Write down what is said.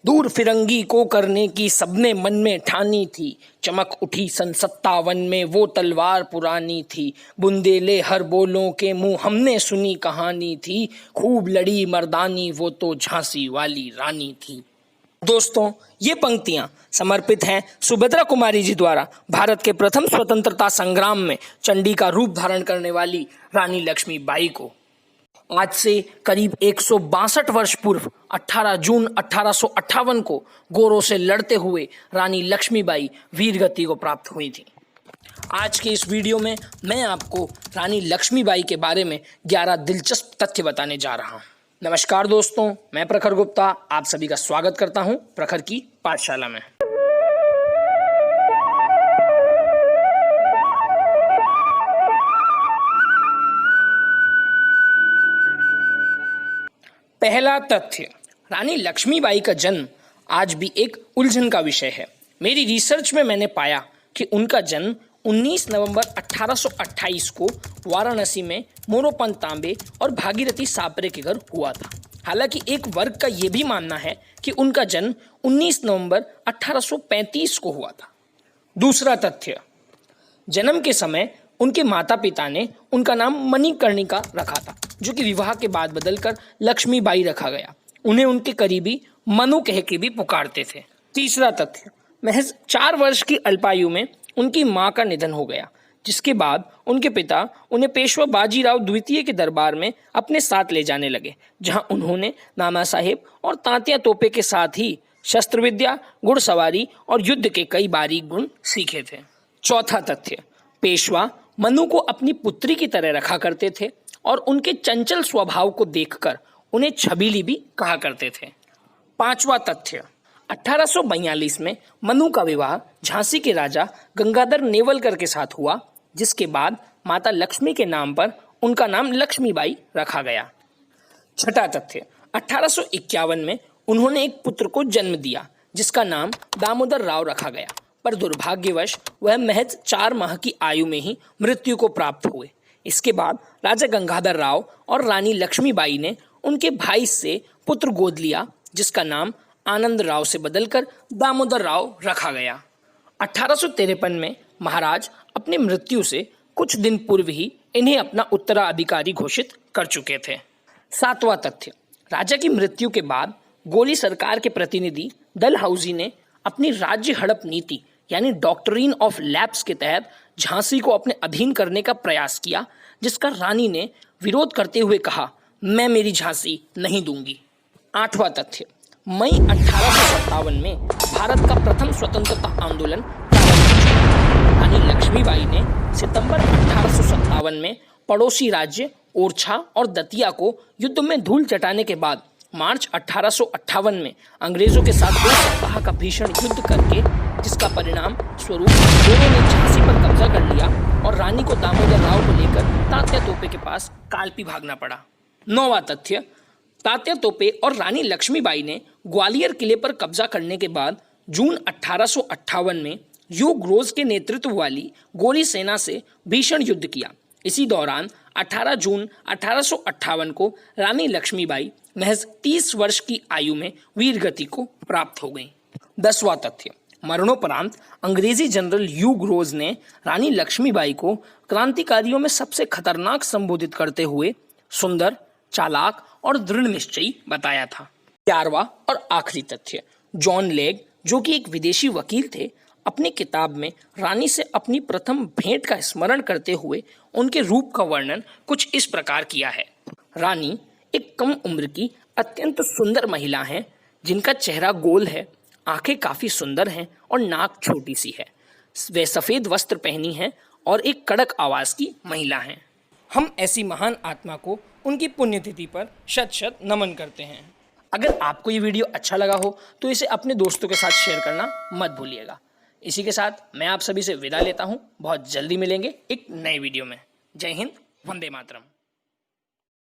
दूर फिरंगी को करने की सबने मन में ठानी थी। चमक उठी सन 57 में वो तलवार पुरानी थी। बुंदेले हर बोलों के मुंह हमने सुनी कहानी थी। खूब लड़ी मर्दानी वो तो झांसी वाली रानी थी। दोस्तों, ये पंक्तियां समर्पित हैं सुभद्रा कुमारी जी द्वारा भारत के प्रथम स्वतंत्रता संग्राम में चंडी का रूप धारण करने वाली रानी लक्ष्मीबाई को। आज से करीब 162 वर्ष पूर्व 18 जून 1858 को गोरों से लड़ते हुए रानी लक्ष्मीबाई वीरगति को प्राप्त हुई थी। आज के इस वीडियो में मैं आपको रानी लक्ष्मीबाई के बारे में 11 दिलचस्प तथ्य बताने जा रहा हूं। नमस्कार दोस्तों, मैं प्रखर गुप्ता आप सभी का स्वागत करता हूं प्रखर की पाठशाला में। पहला तथ्य, रानी लक्ष्मीबाई का जन्म आज भी एक उलझन का विषय है। मेरी रिसर्च में मैंने पाया कि उनका जन्म 19 नवंबर 1828 को वाराणसी में मोरोपंत तांबे और भागीरथी सापरे के घर हुआ था। हालांकि एक वर्ग का यह भी मानना है कि उनका जन्म 19 नवंबर 1835 को हुआ था। दूसरा तथ्य, जन्म के समय उनके माता पिता ने उनका नाम मणिकर्णिका रखा था, जो कि विवाह के बाद बदलकर लक्ष्मीबाई रखा गया। उन्हें उनके करीबी मनु कह के भी पुकारते थे। तीसरा तथ्य, महज 4 वर्ष की अल्पायु में उनकी मां का निधन हो गया, जिसके बाद उनके पिता उन्हें पेशवा बाजीराव द्वितीय के दरबार में अपने साथ ले जाने लगे, जहां उन्होंने नाना साहेब और तात्या तोपे के साथ ही शस्त्र विद्या, घुड़सवारी और युद्ध के कई बारीक गुण सीखे थे। चौथा तथ्य, पेशवा मनु को अपनी पुत्री की तरह रखा करते थे और उनके चंचल स्वभाव को देखकर उन्हें छबीली भी कहा करते थे। पांचवा तथ्य, 1842 में मनु का विवाह झांसी के राजा गंगाधर नेवलकर के साथ हुआ, जिसके बाद माता लक्ष्मी के नाम पर उनका नाम लक्ष्मीबाई रखा गया। छठा तथ्य, 1851 में उन्होंने एक पुत्र को जन्म दिया, जिसका नाम दामोदर राव रखा गया, पर दुर्भाग्यवश वह महज 4 माह की आयु में ही मृत्यु को प्राप्त हुए। इसके बाद राजा गंगाधर राव और रानी लक्ष्मीबाई ने उनके भाई से पुत्र गोद लिया, जिसका नाम आनंद राव से बदलकर दामोदर राव रखा गया। 1853 में महाराज अपनी मृत्यु से कुछ दिन पूर्व ही इन्हें अपना उत्तराधिकारी घोषित कर चुके थे। सातवां तथ्य, राजा की मृत्यु के बाद गोली सरकार के प्रतिनिधि डलहौजी ने अपनी राज्य हड़प नीति यानी डॉक्ट्रिन ऑफ लैप्स के तहत झांसी को अपने अधीन करने का प्रयास किया, जिसका रानी ने विरोध करते हुए कहा, मैं मेरी झांसी नहीं दूंगी। आठवां तथ्य, मई 1857 में भारत का प्रथम स्वतंत्रता आंदोलन प्रारंभ हुआ। रानी लक्ष्मीबाई ने सितंबर 1857 में पड़ोसी राज्य ओरछा और दतिया को युद्ध में धूल चटाने के बाद मार्च 1858 में अंग्रेजों के साथ 2 सप्ताह का भीषण युद्ध करके, जिसका परिणाम स्वरूप दोनों ने झांसी पर कब्जा कर लिया और रानी को दामोदर राव को लेकर तात्या तोपे के पास कालपी भागना पड़ा। 9वां तथ्य, तात्या तोपे और रानी लक्ष्मीबाई ने ग्वालियर किले पर कब्जा करने के बाद जून 1858 में ह्यूग रोज के नेतृत्व वाली गोरी सेना से भीषण युद्ध किया। इसी दौरान 18 जून 1858 को रानी लक्ष्मीबाई महज 30 वर्ष की आयु में वीरगति को प्राप्त हो गई। 10वां तथ्य, मरणोपरांत अंग्रेजी जनरल ह्यूग रोज ने रानी लक्ष्मीबाई को क्रांतिकारियों में सबसे खतरनाक संबोधित करते हुए सुंदर, चालाक और दृढ़ निश्चयी बताया था। 11वां और आखिरी तथ्य, जॉन लेग, जो कि एक विदेशी वकील थे, अपनी किताब में रानी से अपनी प्रथम भेंट का स्मरण करते हुए उनके रूप का वर्णन कुछ इस प्रकार किया है। रानी एक कम उम्र की अत्यंत सुंदर महिला हैं, जिनका चेहरा गोल है, आंखें काफी सुंदर हैं और नाक छोटी सी है। वे सफेद वस्त्र पहनी हैं और एक कड़क आवाज की महिला हैं। हम ऐसी महान आत्मा को उनकी पुण्यतिथि पर शत-शत नमन करते हैं। अगर आपको ये वीडियो अच्छा लगा हो तो इसे अपने दोस्तों के साथ शेयर करना मत भूलिएगा। इसी के साथ मैं आप सभी से विदा लेता हूँ। बहुत जल्दी मिलेंगे एक नए वीडियो में। जय हिंद, वंदे मातरम।